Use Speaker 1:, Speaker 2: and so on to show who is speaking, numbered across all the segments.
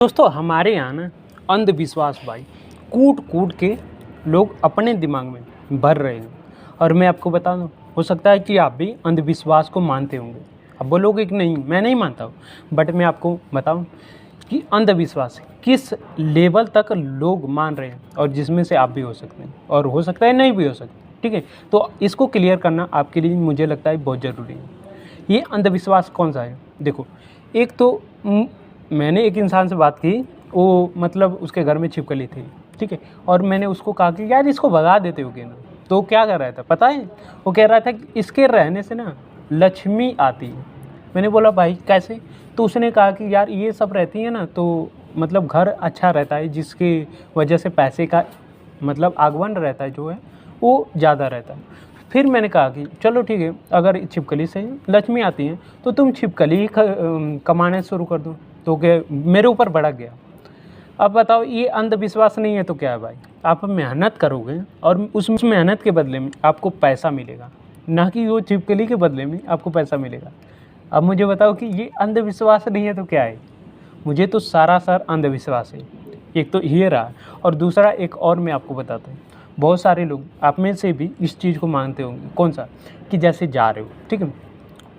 Speaker 1: दोस्तों हमारे यहाँ ना अंधविश्वास भाई कूट कूट के लोग अपने दिमाग में भर रहे हैं। और मैं आपको बता दूँ, हो सकता है कि आप भी अंधविश्वास को मानते होंगे। अब बोलोगे कि नहीं मैं नहीं मानता हूँ, बट मैं आपको बताऊँ कि अंधविश्वास किस लेवल तक लोग मान रहे हैं और जिसमें से आप भी हो सकते हैं और हो सकता है नहीं भी हो सकते। ठीक है, तो इसको क्लियर करना आपके लिए मुझे लगता है बहुत ज़रूरी है। ये अंधविश्वास कौन सा है? देखो, एक तो मैंने एक इंसान से बात की, वो मतलब उसके घर में छिपकली थी। ठीक है, और मैंने उसको कहा कि यार इसको भगा देते हो क्या ना? तो वो क्या कर रहा था पता है? वो कह रहा था कि इसके रहने से ना लक्ष्मी आती है। मैंने बोला भाई कैसे? तो उसने कहा कि यार ये सब रहती है ना तो मतलब घर अच्छा रहता है, जिसकी वजह से पैसे का मतलब आगमन रहता है जो है वो ज़्यादा रहता है। फिर मैंने कहा कि चलो ठीक है, अगर छिपकली से लक्ष्मी आती है तो तुम छिपकली ही कमाना शुरू कर दो। तो क्या मेरे ऊपर भड़क गया। अब बताओ, ये अंधविश्वास नहीं है तो क्या है भाई? आप मेहनत करोगे और उस मेहनत के बदले में आपको पैसा मिलेगा, ना कि वो छिपकली के बदले में आपको पैसा मिलेगा। अब मुझे बताओ कि ये अंधविश्वास नहीं है तो क्या है? मुझे तो सारासार अंधविश्वास है। एक तो ये रहा, और दूसरा एक और मैं आपको बताता हूँ। बहुत सारे लोग आप में से भी इस चीज़ को मानते होंगे। कौन सा? कि जैसे जा रहे हो, ठीक है,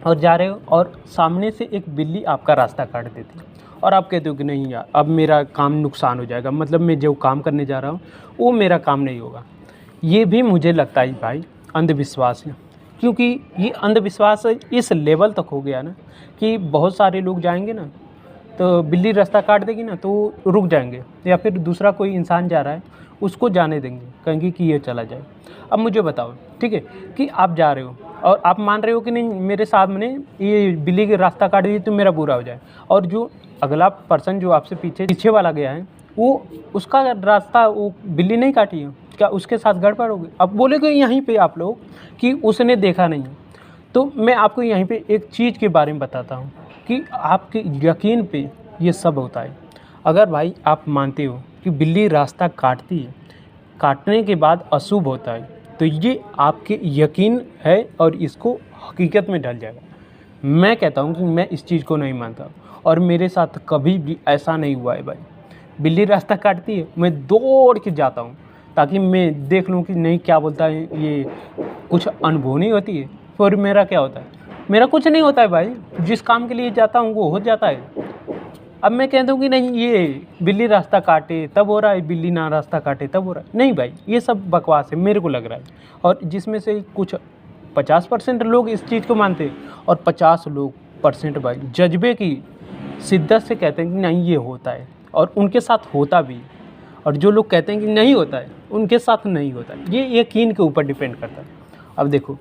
Speaker 1: और जा रहे हो और सामने से एक बिल्ली आपका रास्ता काट देती है और आप कहते हो कि नहीं यार अब मेरा काम नुकसान हो जाएगा, मतलब मैं जो काम करने जा रहा हूँ वो मेरा काम नहीं होगा। ये भी मुझे लगता है भाई अंधविश्वास है, क्योंकि ये अंधविश्वास इस लेवल तक हो गया ना कि बहुत सारे लोग जाएंगे ना तो बिल्ली रास्ता काट देगी ना तो रुक जाएंगे, या फिर दूसरा कोई इंसान जा रहा है उसको जाने देंगे, कहेंगे कि ये चला जाए। अब मुझे बताओ, ठीक है, कि आप जा रहे हो और आप मान रहे हो कि नहीं मेरे सामने ये बिल्ली के रास्ता काट दी तो मेरा बुरा हो जाए, और जो अगला पर्सन जो आपसे पीछे वाला गया है वो उसका रास्ता वो बिल्ली नहीं काटी है, क्या उसके साथ गड़बड़ होगी? अब बोलेगे यहीं पे आप लोग कि उसने देखा नहीं है। तो मैं आपको यहीं पे एक चीज़ के बारे में बताता हूँ कि आपके यकीन पे ये सब होता है। अगर भाई आप मानते हो कि बिल्ली रास्ता काटती है, काटने के बाद अशुभ होता है, तो ये आपके यकीन है और इसको हकीकत में ढल जाएगा। मैं कहता हूँ कि मैं इस चीज़ को नहीं मानता और मेरे साथ कभी भी ऐसा नहीं हुआ है भाई। बिल्ली रास्ता काटती है, मैं दौड़ के जाता हूँ ताकि मैं देख लूँ कि नहीं क्या बोलता है ये, कुछ अनहोनी होती है। फिर मेरा क्या होता है? मेरा कुछ नहीं होता है भाई, जिस काम के लिए जाता हूँ वो हो जाता है। अब मैं कहता हूँ कि नहीं ये बिल्ली रास्ता काटे तब हो रहा है, बिल्ली ना रास्ता काटे तब हो रहा है, नहीं भाई ये सब बकवास है मेरे को लग रहा है। और जिसमें से कुछ 50% लोग इस चीज़ को मानते हैं और 50% भाई जज्बे की शिद्दत से कहते हैं कि नहीं ये होता है, और उनके साथ होता भी है। और जो लोग कहते हैं कि नहीं होता है उनके साथ नहीं होता है। ये यकीन के ऊपर डिपेंड करता है। अब देखो,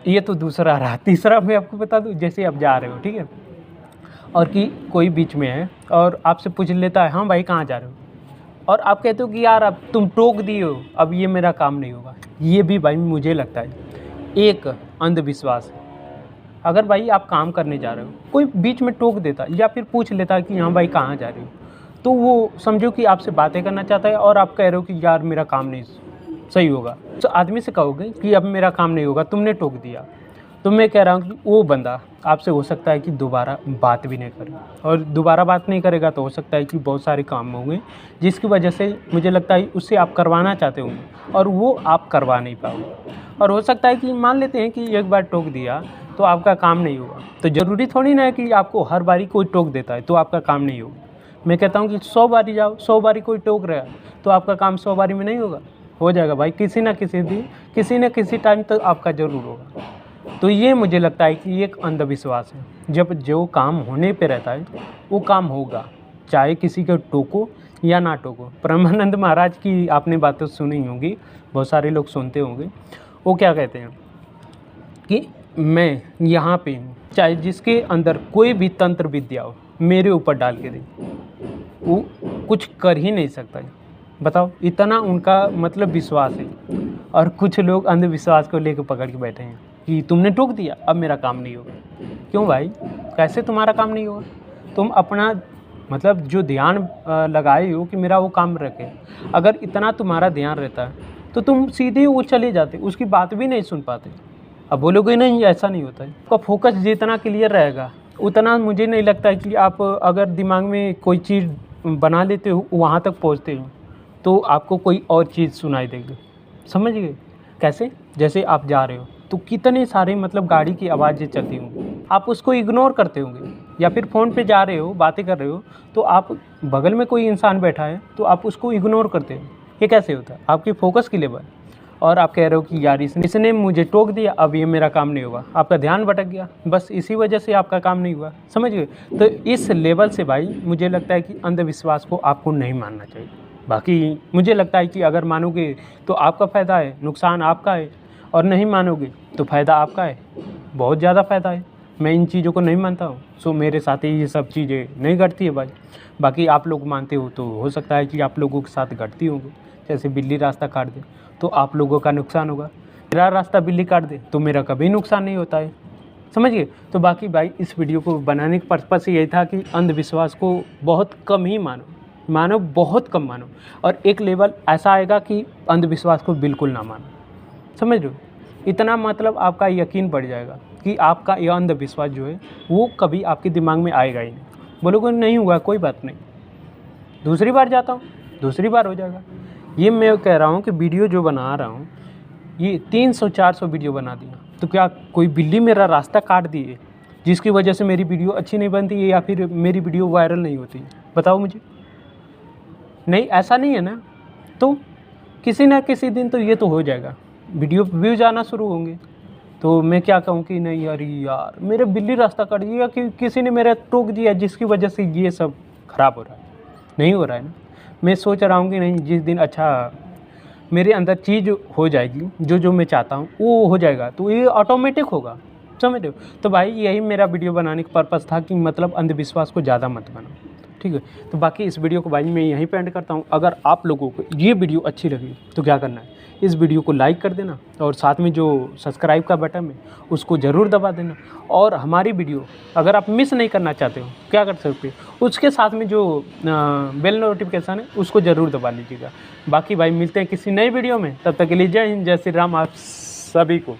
Speaker 1: ये तो दूसरा रहा। तीसरा मैं आपको बता दूं, जैसे आप जा रहे हो, ठीक है, और कि कोई बीच में है और आपसे पूछ लेता है हाँ भाई कहाँ जा रहे हो, और आप कहते हो कि यार अब तुम टोक दिए हो, अब ये मेरा काम नहीं होगा। ये भी भाई मुझे लगता है एक अंधविश्वास है। अगर भाई आप काम करने जा रहे हो, कोई बीच में टोक देता या फिर पूछ लेता कि हाँ भाई कहाँ जा रहे हो, तो वो समझो कि आपसे बातें करना चाहता है और आप कह रहे हो कि यार मेरा काम नहीं सही होगा। तो आदमी से कहोगे कि अब मेरा काम नहीं होगा, तुमने टोक दिया, तो मैं कह रहा हूँ कि वो बंदा आपसे हो सकता है कि दोबारा बात भी नहीं करे, और दोबारा बात नहीं करेगा तो हो सकता है कि बहुत सारे काम होंगे जिसकी वजह से मुझे लगता है उससे आप करवाना चाहते होंगे और वो आप करवा नहीं पाओगे। और हो सकता है कि मान लेते हैं कि एक बार टोक दिया तो आपका काम नहीं होगा, तो ज़रूरी थोड़ी ना है कि आपको हर बारी कोई टोक देता है तो आपका काम नहीं होगा। मैं कहता हूँ कि 100 बारी जाओ, 100 बारी कोई टोक रहा है तो आपका काम 100 बारी में नहीं होगा, हो जाएगा भाई, किसी ना किसी दिन किसी न किसी टाइम तो आपका ज़रूर होगा। तो ये मुझे लगता है कि एक अंधविश्वास है। जब जो काम होने पे रहता है वो काम होगा, चाहे किसी को टोको या ना टोको। परमानंद महाराज की आपने बातें सुनी होंगी, बहुत सारे लोग सुनते होंगे। वो क्या कहते हैं कि मैं यहाँ पे हूँ, चाहे जिसके अंदर कोई भी तंत्र विद्या हो मेरे ऊपर डाल के दे, वो कुछ कर ही नहीं सकता है। बताओ, इतना उनका मतलब विश्वास है। और कुछ लोग अंधविश्वास को लेकर पकड़ के बैठे हैं कि तुमने टोक दिया अब मेरा काम नहीं होगा। क्यों भाई, कैसे तुम्हारा काम नहीं होगा? तुम अपना मतलब जो ध्यान लगाए हो कि मेरा वो काम रखे, अगर इतना तुम्हारा ध्यान रहता तो तुम सीधे वो चले जाते, उसकी बात भी नहीं सुन पाते। अब बोलोगे नहीं ऐसा नहीं होता है। आपका फोकस जितना क्लियर रहेगा उतना मुझे नहीं लगता है कि आप अगर दिमाग में कोई चीज़ बना लेते हो वहाँ तक पहुँचते हो तो आपको कोई और चीज़ सुनाई देगी। समझ गए? कैसे? जैसे आप जा रहे हो तो कितने सारे मतलब गाड़ी की आवाज़ें चलती होंगी, आप उसको इग्नोर करते होंगे, या फिर फ़ोन पे जा रहे हो, बातें कर रहे हो, तो आप बगल में कोई इंसान बैठा है तो आप उसको इग्नोर करते हो। ये कैसे होता है? आपकी फ़ोकस की लेवल। और आप कह रहे हो कि यार इसने मुझे टोक दिया, अब ये मेरा काम नहीं होगा, आपका ध्यान भटक गया, बस इसी वजह से आपका काम नहीं हुआ। समझ गए? तो इस लेवल से भाई मुझे लगता है कि अंधविश्वास को आपको नहीं मानना चाहिए। बाकी मुझे लगता है कि अगर मानोगे तो आपका फ़ायदा है, नुकसान आपका है, और नहीं मानोगे तो फ़ायदा आपका है, बहुत ज़्यादा फ़ायदा है। मैं इन चीज़ों को नहीं मानता हूँ, सो मेरे साथ ये सब चीज़ें नहीं घटती है भाई। बाकी आप लोग मानते हो तो हो सकता है कि आप लोगों के साथ घटती होंगी। जैसे बिल्ली रास्ता काट दे तो आप लोगों का नुकसान होगा, मेरा रास्ता बिल्ली काट दे तो मेरा कभी नुकसान नहीं होता है। समझ गए? तो बाकी भाई इस वीडियो को बनाने का पर्पस यही था कि अंधविश्वास को बहुत कम ही मानो, बहुत कम मानो, और एक लेवल ऐसा आएगा कि अंधविश्वास को बिल्कुल ना मानो। समझ रहे हो? इतना मतलब आपका यकीन बढ़ जाएगा कि आपका यह अंधविश्वास जो है वो कभी आपके दिमाग में आएगा ही नहीं। बोलोगे नहीं हुआ, कोई बात नहीं, दूसरी बार जाता हूँ, दूसरी बार हो जाएगा। ये मैं कह रहा हूँ कि वीडियो जो बना रहा हूँ ये 300-400 वीडियो बना दिया तो क्या कोई बिल्ली मेरा रास्ता काट दिए जिसकी वजह से मेरी वीडियो अच्छी नहीं बनती है या फिर मेरी वीडियो वायरल नहीं होती? बताओ मुझे। नहीं, ऐसा नहीं है ना। तो किसी ना किसी दिन तो ये तो हो जाएगा, वीडियो व्यूज आना शुरू होंगे, तो मैं क्या कहूँ कि नहीं अरे यार मेरे बिल्ली रास्ता काट दिया कि किसी ने मेरा टोक दिया जिसकी वजह से ये सब ख़राब हो रहा है। नहीं हो रहा है ना। मैं सोच रहा हूँ कि नहीं, जिस दिन अच्छा मेरे अंदर चीज़ हो जाएगी, जो मैं चाहता हूँ वो हो जाएगा तो ये ऑटोमेटिक होगा। समझ रहे हो? तो भाई यही मेरा वीडियो बनाने का पर्पस था कि मतलब अंधविश्वास को ज़्यादा मत बनाओ, ठीक है? तो बाकी इस वीडियो को भाई मैं यहीं पे एंड करता हूँ। अगर आप लोगों को ये वीडियो अच्छी लगी तो क्या करना है, इस वीडियो को लाइक कर देना और साथ में जो सब्सक्राइब का बटन है उसको ज़रूर दबा देना। और हमारी वीडियो अगर आप मिस नहीं करना चाहते हो क्या कर सकते हो, उसके साथ में जो बेल नोटिफिकेशन है उसको ज़रूर दबा लीजिएगा। बाकी भाई मिलते हैं किसी नई वीडियो में, तब तक के लिए जय हिंद, जय श्री राम आप सभी को।